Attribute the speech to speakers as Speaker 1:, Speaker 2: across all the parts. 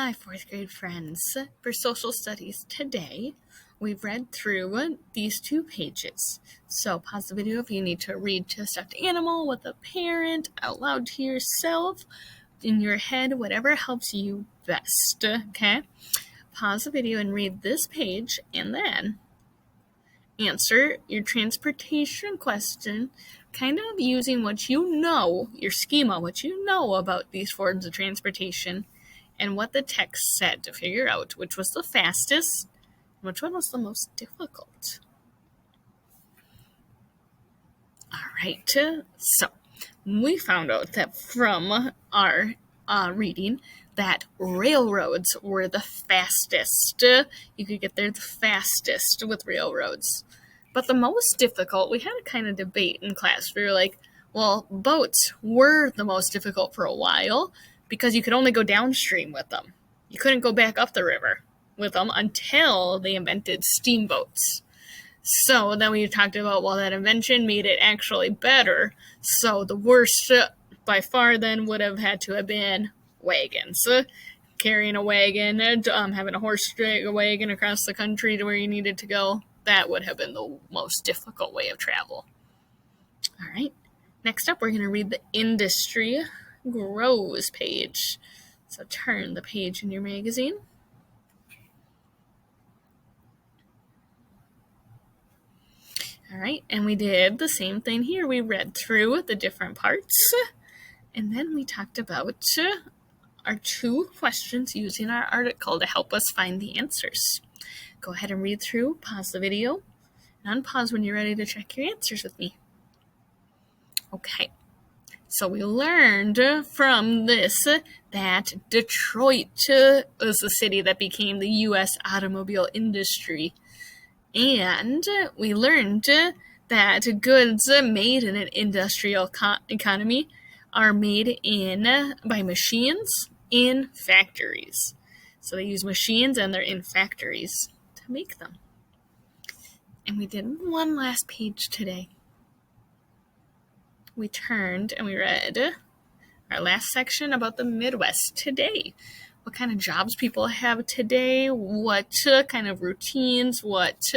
Speaker 1: Hi, fourth grade friends. For social studies today, we've read through these 2 pages. So pause the video if you need to read to a stuffed animal with a parent, out loud to yourself, in your head, whatever helps you best, okay? Pause the video and read this page, and then answer your transportation question, kind of using what you know, your schema, what you know about these forms of transportation, and what the text said to figure out which was the fastest and which one was the most difficult. All right, so we found out that from our reading that railroads were the fastest. You could get there the fastest with railroads. But the most difficult, we had a kind of debate in class. We were like, well, boats were the most difficult for a while because you could only go downstream with them. You couldn't go back up the river with them until they invented steamboats. So then we talked about, well, that invention made it actually better. So the worst by far then would have had to have been wagons. Carrying a wagon, having a horse drag a wagon across the country to where you needed to go, that would have been the most difficult way of travel. All right. Next up, we're going to read the Industry Grows page. So turn the page in your magazine. All right, and we did the same thing here. We read through the different parts, and then we talked about our 2 questions using our article to help us find the answers. Go ahead and read through, pause the video, and unpause when you're ready to check your answers with me. Okay, so we learned from this that Detroit was the city that became the U.S. automobile industry. And we learned that goods made in an industrial economy are made by machines in factories. So they use machines and they're in factories to make them. And we did one last page today. We turned and we read our last section about the Midwest today. What kind of jobs people have today, what kind of routines, what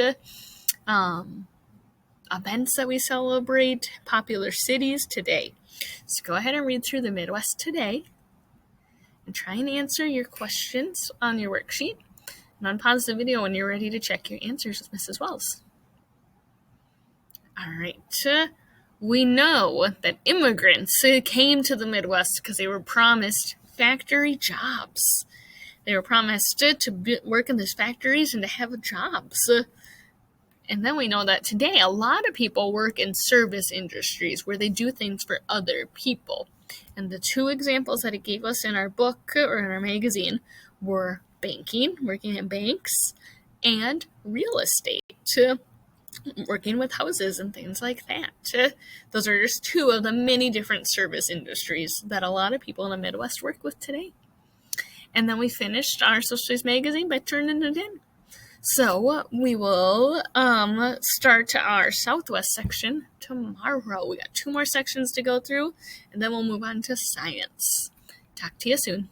Speaker 1: events that we celebrate, popular cities today. So go ahead and read through the Midwest today and try and answer your questions on your worksheet. And unpause the video when you're ready to check your answers with Mrs. Wells. All right. We know that immigrants came to the Midwest because they were promised factory jobs. They were promised to work in these factories and to have jobs. And then we know that today a lot of people work in service industries where they do things for other people. And the 2 examples that it gave us in our book or in our magazine were banking, working in banks, and real estate, working with houses and things like that. Those are just 2 of the many different service industries that a lot of people in the Midwest work with today. And then we finished our Social Studies magazine by turning it in. So we will start our Southwest section tomorrow. We got 2 more sections to go through, and then we'll move on to science. Talk to you soon.